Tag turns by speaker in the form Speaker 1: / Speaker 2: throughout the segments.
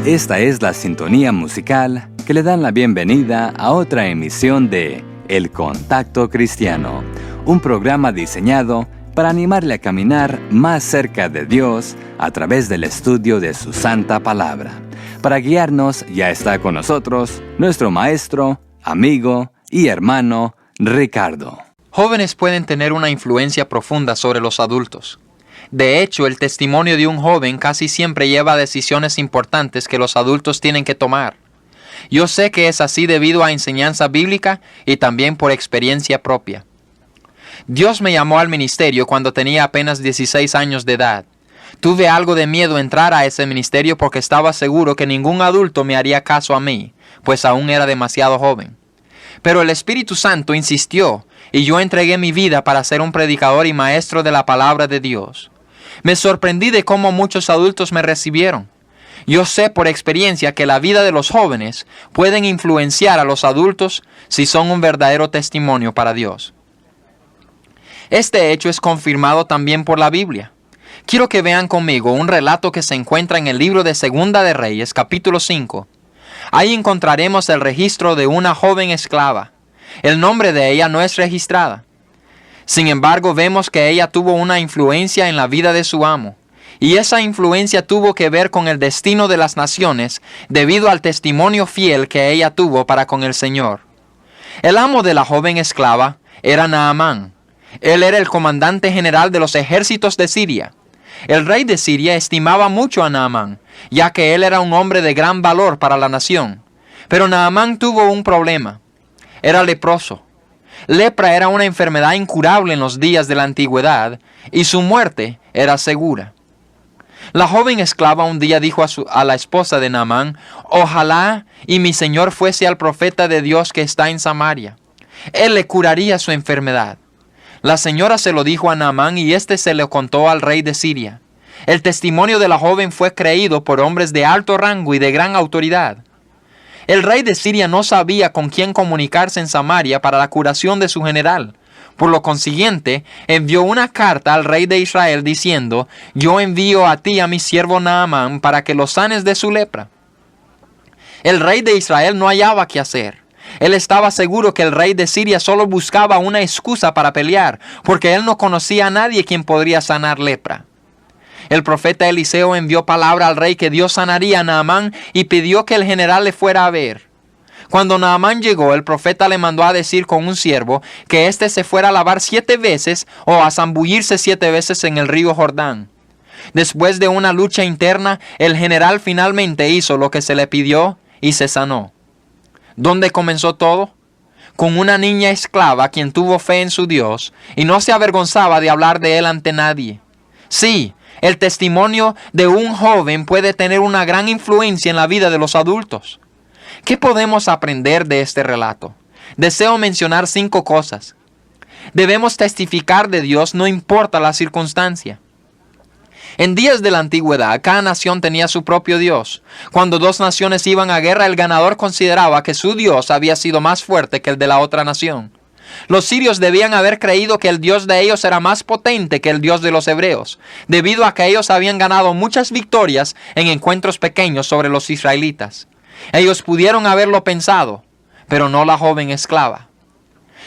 Speaker 1: Esta es la sintonía musical que le dan la bienvenida a otra emisión de El Contacto Cristiano, un programa diseñado para animarle a caminar más cerca de Dios a través del estudio de su santa palabra. Para guiarnos ya está con nosotros nuestro maestro, amigo y hermano Ricardo.
Speaker 2: Jóvenes pueden tener una influencia profunda sobre los adultos. De hecho, el testimonio de un joven casi siempre lleva a decisiones importantes que los adultos tienen que tomar. Yo sé que es así debido a enseñanza bíblica y también por experiencia propia. Dios me llamó al ministerio cuando tenía apenas 16 años de edad. Tuve algo de miedo entrar a ese ministerio porque estaba seguro que ningún adulto me haría caso a mí, pues aún era demasiado joven. Pero el Espíritu Santo insistió y yo entregué mi vida para ser un predicador y maestro de la palabra de Dios. Me sorprendí de cómo muchos adultos me recibieron. Yo sé por experiencia que la vida de los jóvenes pueden influenciar a los adultos si son un verdadero testimonio para Dios. Este hecho es confirmado también por la Biblia. Quiero que vean conmigo un relato que se encuentra en el libro de Segunda de Reyes, capítulo 5. Ahí encontraremos el registro de una joven esclava. El nombre de ella no es registrada. Sin embargo, vemos que ella tuvo una influencia en la vida de su amo. Y esa influencia tuvo que ver con el destino de las naciones debido al testimonio fiel que ella tuvo para con el Señor. El amo de la joven esclava era Naamán. Él era el comandante general de los ejércitos de Siria. El rey de Siria estimaba mucho a Naamán, ya que él era un hombre de gran valor para la nación. Pero Naamán tuvo un problema. Era leproso. Lepra era una enfermedad incurable en los días de la antigüedad, y su muerte era segura. La joven esclava un día dijo a la esposa de Naamán: «Ojalá y mi señor fuese al profeta de Dios que está en Samaria. Él le curaría su enfermedad». La señora se lo dijo a Naamán y éste se lo contó al rey de Siria. El testimonio de la joven fue creído por hombres de alto rango y de gran autoridad. El rey de Siria no sabía con quién comunicarse en Samaria para la curación de su general. Por lo consiguiente, envió una carta al rey de Israel diciendo: «Yo envío a ti a mi siervo Naamán para que lo sanes de su lepra». El rey de Israel no hallaba qué hacer. Él estaba seguro que el rey de Siria solo buscaba una excusa para pelear, porque él no conocía a nadie quien podría sanar lepra. El profeta Eliseo envió palabra al rey que Dios sanaría a Naamán y pidió que el general le fuera a ver. Cuando Naamán llegó, el profeta le mandó a decir con un siervo que éste se fuera a lavar 7 veces o a zambullirse 7 veces en el río Jordán. Después de una lucha interna, el general finalmente hizo lo que se le pidió y se sanó. ¿Dónde comenzó todo? Con una niña esclava quien tuvo fe en su Dios y no se avergonzaba de hablar de él ante nadie. Sí, el testimonio de un joven puede tener una gran influencia en la vida de los adultos. ¿Qué podemos aprender de este relato? Deseo mencionar 5 cosas. Debemos testificar de Dios no importa la circunstancia. En días de la antigüedad, cada nación tenía su propio Dios. Cuando 2 naciones iban a guerra, el ganador consideraba que su Dios había sido más fuerte que el de la otra nación. Los sirios debían haber creído que el Dios de ellos era más potente que el Dios de los hebreos, debido a que ellos habían ganado muchas victorias en encuentros pequeños sobre los israelitas. Ellos pudieron haberlo pensado, pero no la joven esclava.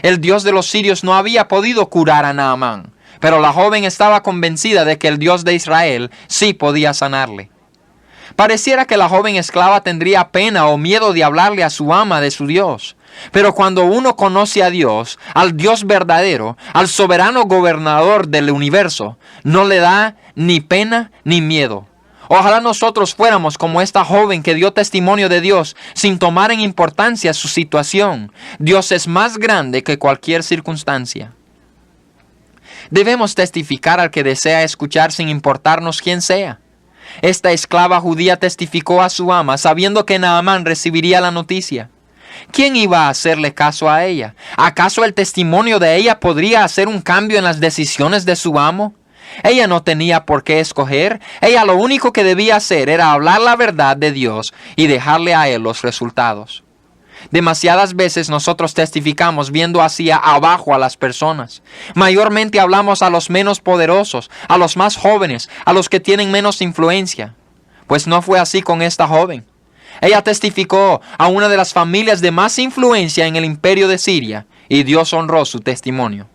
Speaker 2: El Dios de los sirios no había podido curar a Naamán, pero la joven estaba convencida de que el Dios de Israel sí podía sanarle. Pareciera que la joven esclava tendría pena o miedo de hablarle a su ama de su Dios. Pero cuando uno conoce a Dios, al Dios verdadero, al soberano gobernador del universo, no le da ni pena ni miedo. Ojalá nosotros fuéramos como esta joven que dio testimonio de Dios sin tomar en importancia su situación. Dios es más grande que cualquier circunstancia. Debemos testificar al que desea escuchar sin importarnos quién sea. Esta esclava judía testificó a su ama sabiendo que Naamán recibiría la noticia. ¿Quién iba a hacerle caso a ella? ¿Acaso el testimonio de ella podría hacer un cambio en las decisiones de su amo? Ella no tenía por qué escoger. Ella lo único que debía hacer era hablar la verdad de Dios y dejarle a él los resultados. Demasiadas veces nosotros testificamos viendo hacia abajo a las personas. Mayormente hablamos a los menos poderosos, a los más jóvenes, a los que tienen menos influencia. Pues no fue así con esta joven. Ella testificó a una de las familias de más influencia en el imperio de Siria, y Dios honró su testimonio.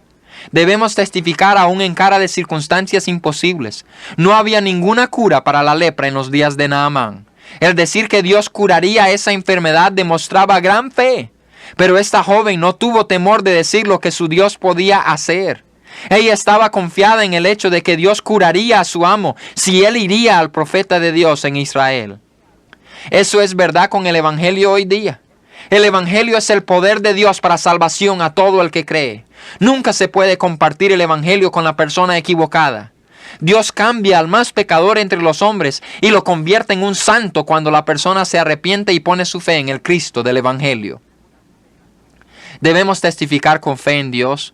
Speaker 2: Debemos testificar aún en cara de circunstancias imposibles. No había ninguna cura para la lepra en los días de Naamán. El decir que Dios curaría esa enfermedad demostraba gran fe. Pero esta joven no tuvo temor de decir lo que su Dios podía hacer. Ella estaba confiada en el hecho de que Dios curaría a su amo si él iría al profeta de Dios en Israel. Eso es verdad con el Evangelio hoy día. El Evangelio es el poder de Dios para salvación a todo el que cree. Nunca se puede compartir el Evangelio con la persona equivocada. Dios cambia al más pecador entre los hombres y lo convierte en un santo cuando la persona se arrepiente y pone su fe en el Cristo del Evangelio. Debemos testificar con fe en Dios.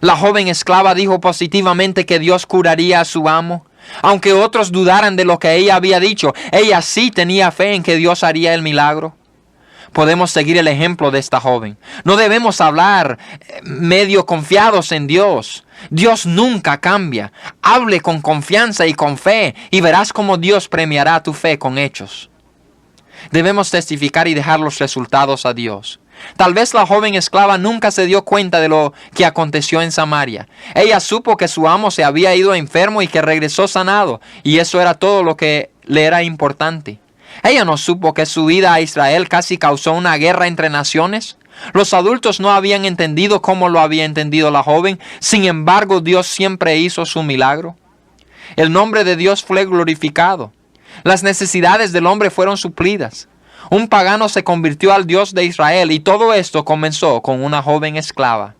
Speaker 2: La joven esclava dijo positivamente que Dios curaría a su amo. Aunque otros dudaran de lo que ella había dicho, ella sí tenía fe en que Dios haría el milagro. Podemos seguir el ejemplo de esta joven. No debemos hablar medio confiados en Dios. Dios nunca cambia. Hable con confianza y con fe y verás cómo Dios premiará tu fe con hechos. Debemos testificar y dejar los resultados a Dios. Tal vez la joven esclava nunca se dio cuenta de lo que aconteció en Samaria. Ella supo que su amo se había ido enfermo y que regresó sanado, y eso era todo lo que le era importante. Ella no supo que su ida a Israel casi causó una guerra entre naciones. Los adultos no habían entendido cómo lo había entendido la joven. Sin embargo, Dios siempre hizo su milagro. El nombre de Dios fue glorificado. Las necesidades del hombre fueron suplidas. Un pagano se convirtió al Dios de Israel y todo esto comenzó con una joven esclava.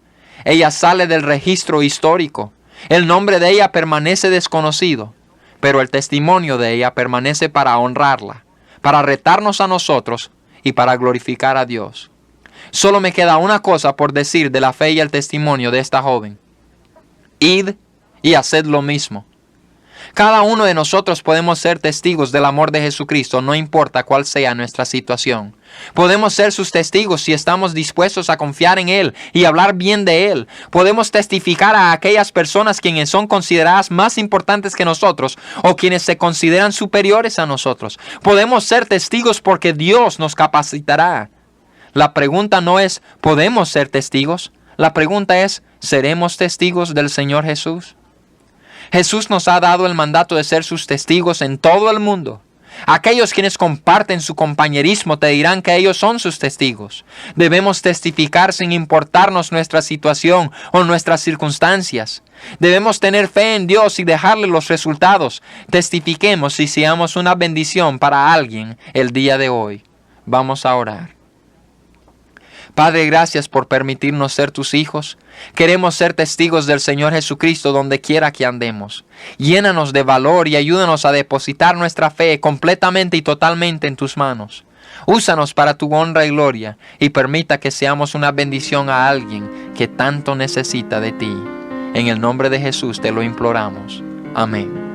Speaker 2: Ella sale del registro histórico. El nombre de ella permanece desconocido, pero el testimonio de ella permanece para honrarla, para retarnos a nosotros y para glorificar a Dios. Solo me queda una cosa por decir de la fe y el testimonio de esta joven. Id y haced lo mismo. Cada uno de nosotros podemos ser testigos del amor de Jesucristo, no importa cuál sea nuestra situación. Podemos ser sus testigos si estamos dispuestos a confiar en Él y hablar bien de Él. Podemos testificar a aquellas personas quienes son consideradas más importantes que nosotros o quienes se consideran superiores a nosotros. Podemos ser testigos porque Dios nos capacitará. La pregunta no es, ¿podemos ser testigos? La pregunta es, ¿seremos testigos del Señor Jesús? Jesús nos ha dado el mandato de ser sus testigos en todo el mundo. Aquellos quienes comparten su compañerismo te dirán que ellos son sus testigos. Debemos testificar sin importarnos nuestra situación o nuestras circunstancias. Debemos tener fe en Dios y dejarle los resultados. Testifiquemos y seamos una bendición para alguien el día de hoy. Vamos a orar. Padre, gracias por permitirnos ser tus hijos. Queremos ser testigos del Señor Jesucristo donde quiera que andemos. Llénanos de valor y ayúdanos a depositar nuestra fe completamente y totalmente en tus manos. Úsanos para tu honra y gloria y permita que seamos una bendición a alguien que tanto necesita de ti. En el nombre de Jesús te lo imploramos. Amén.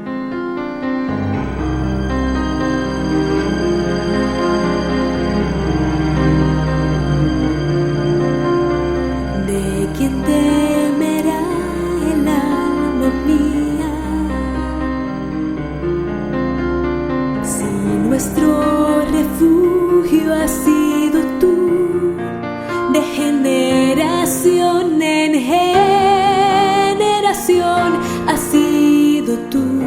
Speaker 3: Nuestro refugio has sido tú, de generación en generación has sido tú.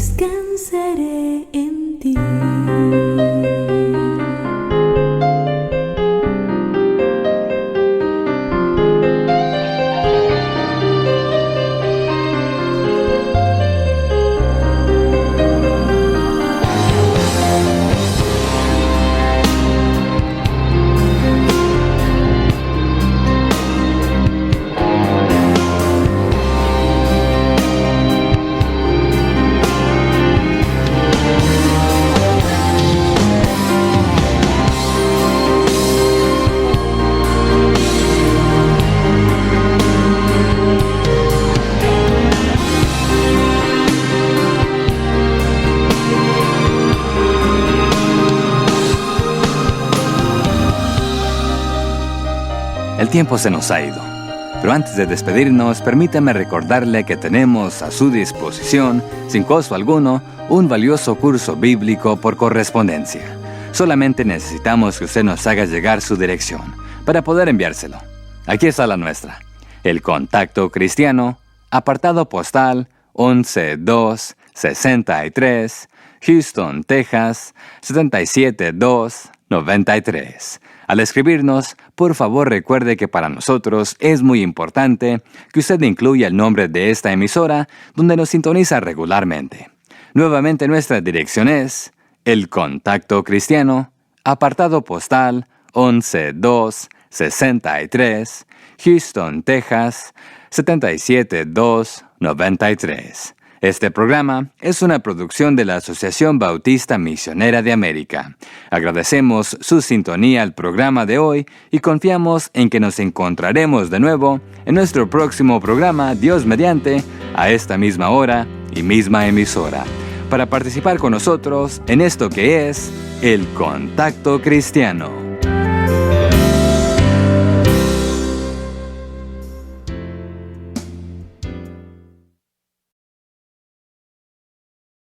Speaker 3: descansaré en ti.
Speaker 1: El tiempo se nos ha ido, pero antes de despedirnos, permítame recordarle que tenemos a su disposición, sin costo alguno, un valioso curso bíblico por correspondencia. Solamente necesitamos que usted nos haga llegar su dirección para poder enviárselo. Aquí está la nuestra: El Contacto Cristiano, apartado postal 11263, Houston, Texas 77293. Al escribirnos, por favor recuerde que para nosotros es muy importante que usted incluya el nombre de esta emisora donde nos sintoniza regularmente. Nuevamente nuestra dirección es El Contacto Cristiano, apartado postal 11263, Houston, Texas 77293. Este programa es una producción de la Asociación Bautista Misionera de América. Agradecemos su sintonía al programa de hoy y confiamos en que nos encontraremos de nuevo en nuestro próximo programa, Dios mediante, a esta misma hora y misma emisora, para participar con nosotros en esto que es El Contacto Cristiano.